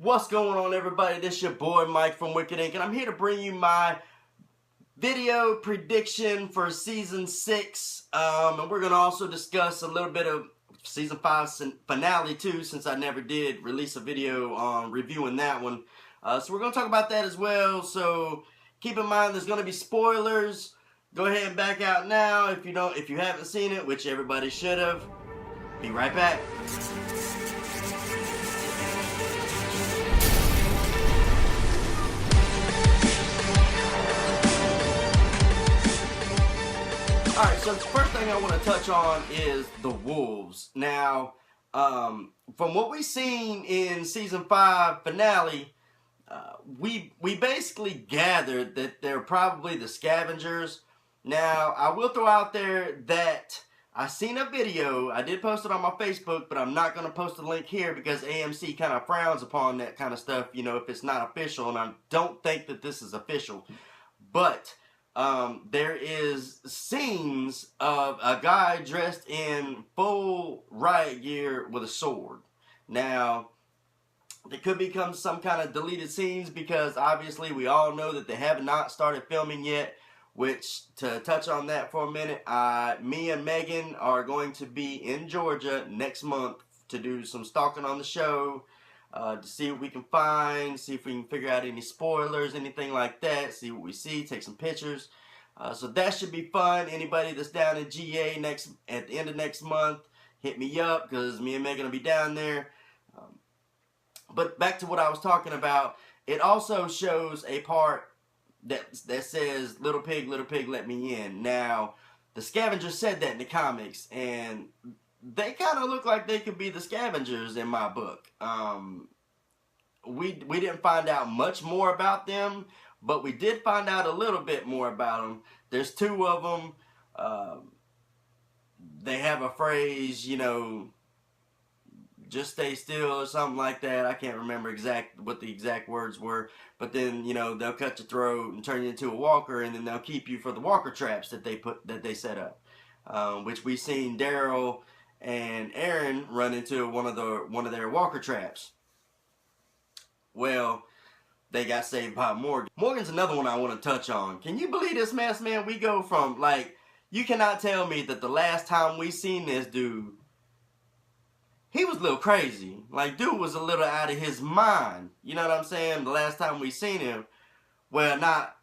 What's going on, everybody? This is your boy Mike from Wicked Inc. and I'm here to bring you my video prediction for season 6. And we're going to also discuss a little bit of season 5 finale too, since I never did release a video on reviewing that one. So we're going to talk about that as well. So keep in mind there's going to be spoilers. Go ahead and back out now if you haven't seen it, which everybody should have. Be right back. Alright, so the first thing I want to touch on is the wolves. Now, from what we've seen in season 5 finale, we basically gathered that they're probably the scavengers. Now, I will throw out there that I seen a video. I did post it on my Facebook, but I'm not going to post a link here because AMC kind of frowns upon that kind of stuff, you know, if it's not official, and I don't think that this is official. But there is scenes of a guy dressed in full riot gear with a sword. Now, there could become some kind of deleted scenes because obviously we all know that they have not started filming yet. Which, to touch on that for a minute, me and Megan are going to be in Georgia next month to do some stalking on the show. To see what we can find, see if we can figure out any spoilers, anything like that, see what we see, take some pictures. So that should be fun. Anybody that's down in GA at the end of next month, hit me up because me and Megan will be down there. But back to what I was talking about, it also shows a part that says, little pig, let me in. Now, the scavengers said that in the comics, and they kind of look like they could be the scavengers in my book. We didn't find out much more about them, but we did find out a little bit more about them. There's 2 of them. They have a phrase, you know, just stay still or something like that. I can't remember what the exact words were. But then, you know, they'll cut your throat and turn you into a walker, and then they'll keep you for the walker traps that they set up. Which we've seen Daryl and Aaron run into one of their walker traps. Well, they got saved by Morgan. Morgan's another one I want to touch on. Can you believe this mess, man? We go from, like, you cannot tell me that the last time we seen this dude, he was a little crazy. Like, dude was a little out of his mind. You know what I'm saying? The last time we seen him, well,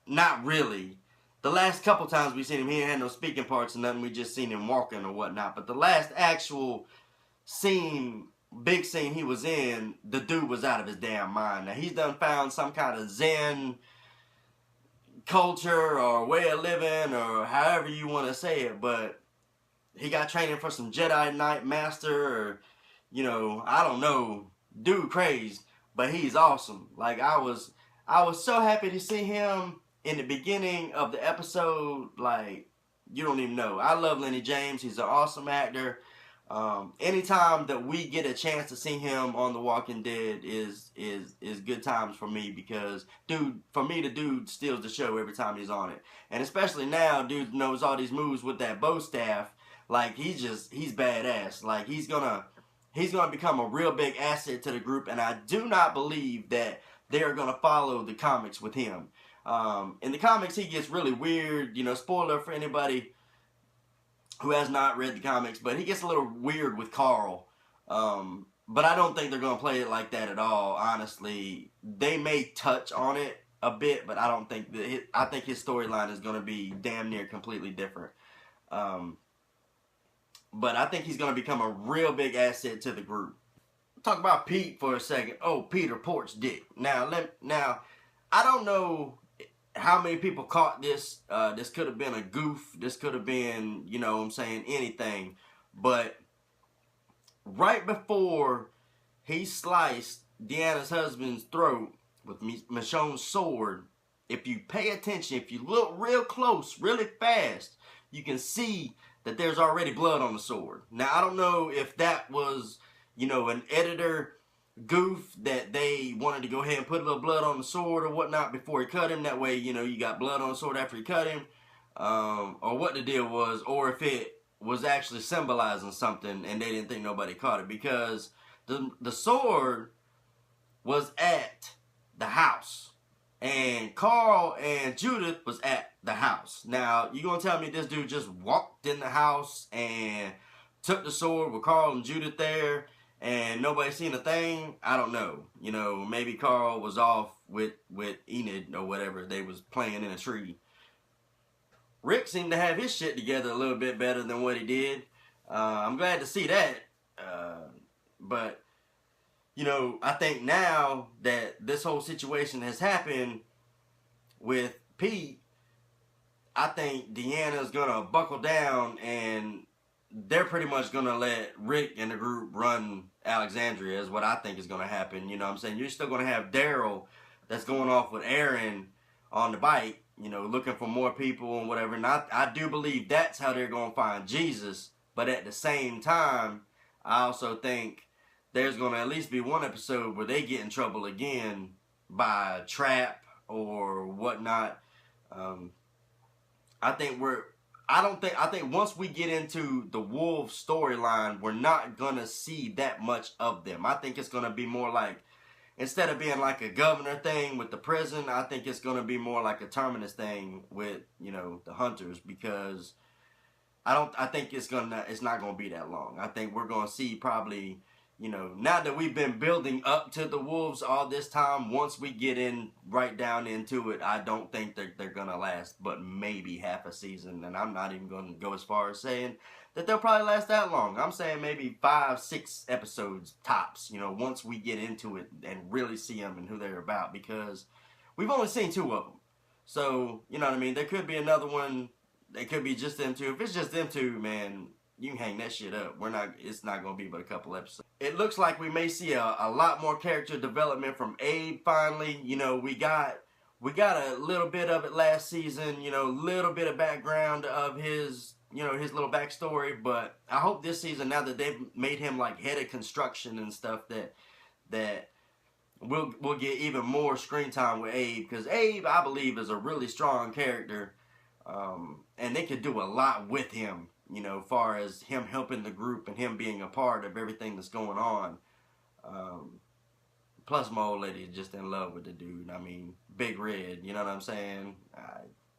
not really. The last couple times we seen him, he ain't had no speaking parts or nothing. We just seen him walking or whatnot. But the last actual scene, big scene he was in, the dude was out of his damn mind. Now, he's done found some kind of Zen culture or way of living or however you want to say it. But he got training for some Jedi Knight Master or, you know, I don't know. Dude crazy. But he's awesome. Like, I was so happy to see him in the beginning of the episode. Like, you don't even know. I love Lenny James. He's an awesome actor. Anytime that we get a chance to see him on The Walking Dead is good times for me because, dude, for me, the dude steals the show every time he's on it. And especially now, dude knows all these moves with that bow staff. Like, he's badass. Like, he's gonna become a real big asset to the group, and I do not believe that they're gonna follow the comics with him. In the comics, he gets really weird. You know, spoiler for anybody who has not read the comics, but he gets a little weird with Carl. But I don't think they're going to play it like that at all, honestly. They may touch on it a bit, but I don't think that I think his storyline is going to be damn near completely different. But I think he's going to become a real big asset to the group. Talk about Pete for a second. Oh, Peter Porch Dick. Now, I don't know how many people caught this. This could have been a goof. This could have been, you know what I'm saying, anything. But right before he sliced Deanna's husband's throat with Michonne's sword, if you pay attention, if you look real close, really fast, you can see that there's already blood on the sword. Now, I don't know if that was, you know, an editor goof that they wanted to go ahead and put a little blood on the sword or whatnot before he cut him. That way, you know, you got blood on the sword after he cut him. Or what the deal was, or if it was actually symbolizing something and they didn't think nobody caught it. Because the sword was at Carl and Judith was at the house. Now, you gonna tell me this dude just walked in the house and took the sword with Carl and Judith there and nobody seen a thing? I don't know. You know, maybe Carl was off with Enid or whatever. They was playing in a tree. Rick seemed to have his shit together a little bit better than what he did. I'm glad to see that. But, you know, I think now that this whole situation has happened with Pete, I think Deanna's going to buckle down and they're pretty much going to let Rick and the group run Alexandria is what I think is going to happen. You know what I'm saying? You're still going to have Daryl that's going off with Aaron on the bike, you know, looking for more people and whatever. And I do believe that's how they're going to find Jesus. But at the same time, I also think there's going to at least be one episode where they get in trouble again by a trap or whatnot. I think once we get into the Wolves storyline, we're not going to see that much of them. I think it's going to be more like, instead of being like a governor thing with the prison, I think it's going to be more like a Terminus thing with, you know, the hunters, because I think it's not going to be that long. I think we're going to see probably, you know, now that we've been building up to the Wolves all this time, once we get in right down into it, I don't think they're going to last but maybe half a season. And I'm not even going to go as far as saying that they'll probably last that long. I'm saying maybe 5-6 episodes tops, you know, once we get into it and really see them and who they're about, because we've only seen 2 of them. So, you know what I mean? There could be another one. They could be just them 2. If it's just them 2, man, you can hang that shit up. It's not going to be but a couple episodes. It looks like we may see a lot more character development from Abe finally. You know, we got a little bit of it last season, you know, a little bit of background of his, you know, his little backstory. But I hope this season, now that they've made him like head of construction and stuff, that we'll get even more screen time with Abe. Because Abe, I believe, is a really strong character. And they could do a lot with him, you know, as far as him helping the group and him being a part of everything that's going on. Plus, my old lady is just in love with the dude. I mean, Big Red, you know what I'm saying?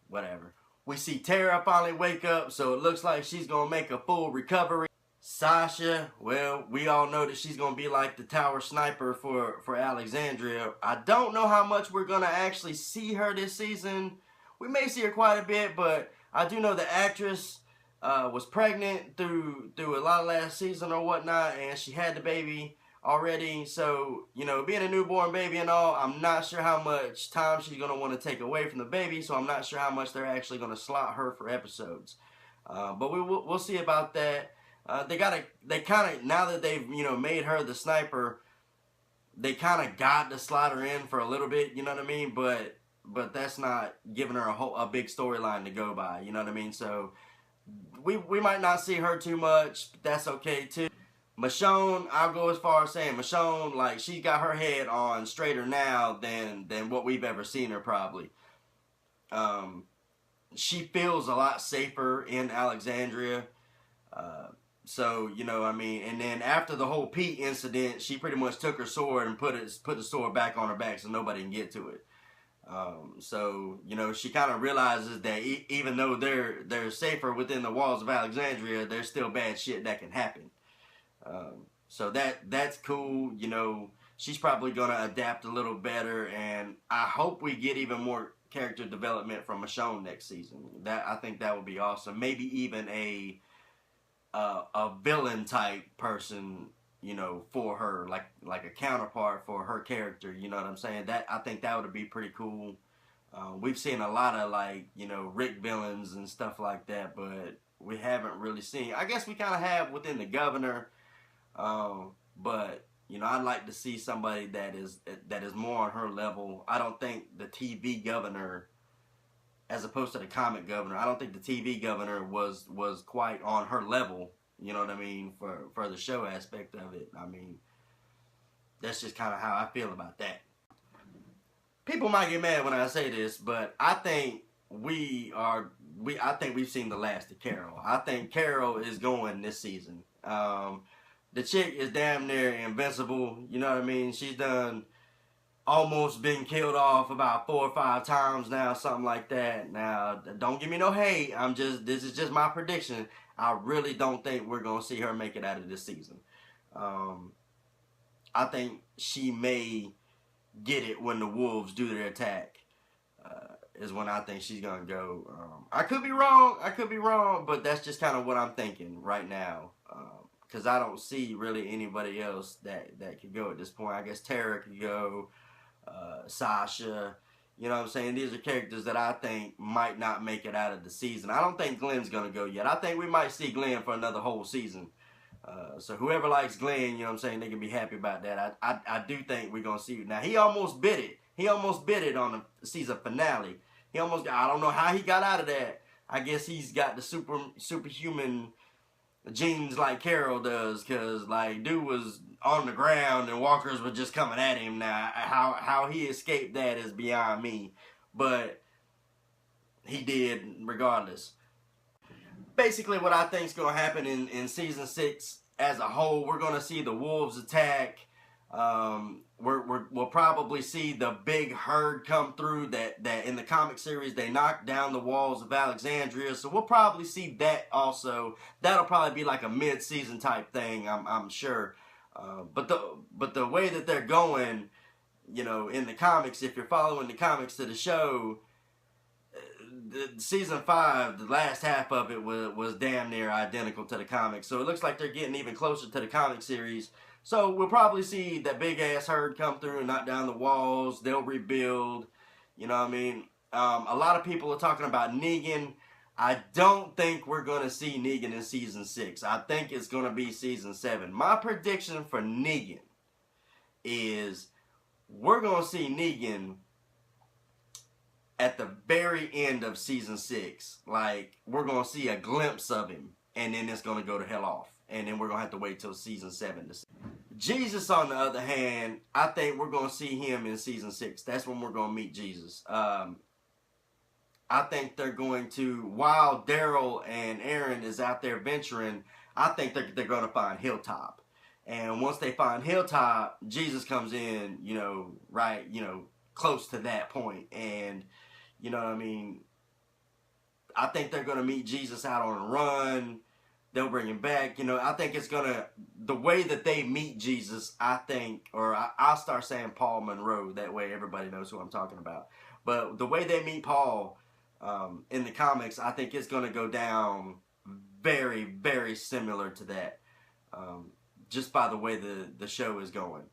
Whatever. We see Tara finally wake up, so it looks like she's going to make a full recovery. Sasha, well, we all know that she's going to be like the tower sniper for Alexandria. I don't know how much we're going to actually see her this season. We may see her quite a bit, but I do know the actress was pregnant through a lot of last season or whatnot, and she had the baby already. So, you know, being a newborn baby and all, I'm not sure how much time she's going to want to take away from the baby, so I'm not sure how much they're actually going to slot her for episodes. But we'll see about that. They kind of, now that they've, you know, made her the sniper, they kind of got to slot her in for a little bit, you know what I mean? But that's not giving her a big storyline to go by, you know what I mean? So we might not see her too much, but that's okay too. Michonne, I'll go as far as saying Michonne, like, she got her head on straighter now than what we've ever seen her probably. She feels a lot safer in Alexandria. So, you know, I mean, and then after the whole Pete incident, she pretty much took her sword and put the sword back on her back so nobody can get to it. So, you know, she kind of realizes that even though they're safer within the walls of Alexandria, there's still bad shit that can happen. So that's cool. You know, she's probably going to adapt a little better, and I hope we get even more character development from Michonne next season. I think that would be awesome. Maybe even a villain type person, you know, for her, like a counterpart for her character, you know what I'm saying? I think that would be pretty cool. We've seen a lot of, like, you know, Rick villains and stuff like that, but we haven't really seen, I guess we kind of have within the governor, but, you know, I'd like to see somebody that is more on her level. I don't think the TV governor, as opposed to the comic governor, I don't think the TV governor was quite on her level. You know what I mean? For the show aspect of it. I mean, that's just kind of how I feel about that. People might get mad when I say this, but I think we've seen the last of Carol. I think Carol is going this season. The chick is damn near invincible. You know what I mean? She's done almost been killed off about 4 or 5 times now, something like that. Now, don't give me no hate. This is just my prediction. I really don't think we're gonna see her make it out of this season. I think she may get it when the Wolves do their attack. Is when I think she's gonna go. I could be wrong, but that's just kind of what I'm thinking right now. Because I don't see really anybody else that could go at this point. I guess Tara could go, Sasha. You know what I'm saying? These are characters that I think might not make it out of the season. I don't think Glenn's gonna go yet. I think we might see Glenn for another whole season. So whoever likes Glenn, you know what I'm saying, they can be happy about that. I do think we're gonna see it. Now he almost bit it. He almost bit it on the season finale. He almost, I don't know how he got out of that. I guess he's got the superhuman genes like Carol does, because like dude was on the ground and walkers were just coming at him. Now how he escaped that is beyond me, but he did regardless. Basically what I think is going to happen in season 6 as a whole, we're going to see the Wolves attack. We'll probably see the big herd come through that in the comic series they knocked down the walls of Alexandria, so we'll probably see that also. That'll probably be like a mid-season type thing, I'm sure. But the way that they're going, you know, in the comics, if you're following the comics to the show, season 5, the last half of it was damn near identical to the comics, so it looks like they're getting even closer to the comic series. So we'll probably see that big ass herd come through and knock down the walls. They'll rebuild. You know what I mean? A lot of people are talking about Negan. I don't think we're going to see Negan in season 6. I think it's going to be season 7. My prediction for Negan is we're going to see Negan at the very end of season 6. Like, we're going to see a glimpse of him, and then it's going to go to hell off. And then we're going to have to wait till season 7 to see. Jesus, on the other hand, I think we're going to see him in season 6. That's when we're going to meet Jesus. I think they're going to, while Daryl and Aaron is out there venturing, I think they're going to find Hilltop. And once they find Hilltop, Jesus comes in, you know, right, you know, close to that point. And, you know what I mean, I think they're going to meet Jesus out on a run. They'll bring him back. You know, I think it's going to, the way that they meet Jesus, I think, or I'll start saying Paul Monroe. That way everybody knows who I'm talking about. But the way they meet Paul in the comics, I think it's going to go down very, very similar to that. Just by the way the show is going.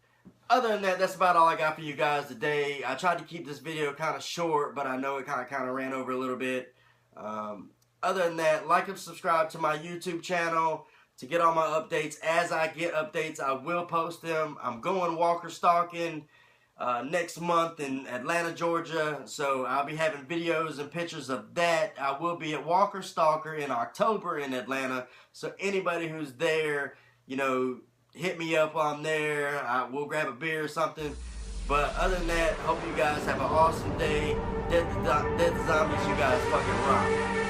Other than that, that's about all I got for you guys today. I tried to keep this video kind of short, but I know it kind of ran over a little bit. Other than that, like and subscribe to my YouTube channel to get all my updates. As I get updates, I will post them. I'm going walker stalking next month in Atlanta, Georgia. So I'll be having videos and pictures of that. I will be at Walker Stalker in October in Atlanta. So anybody who's there, you know, hit me up on there. We'll grab a beer or something. But other than that, hope you guys have an awesome day. Dead to Zombies, you guys fucking rock.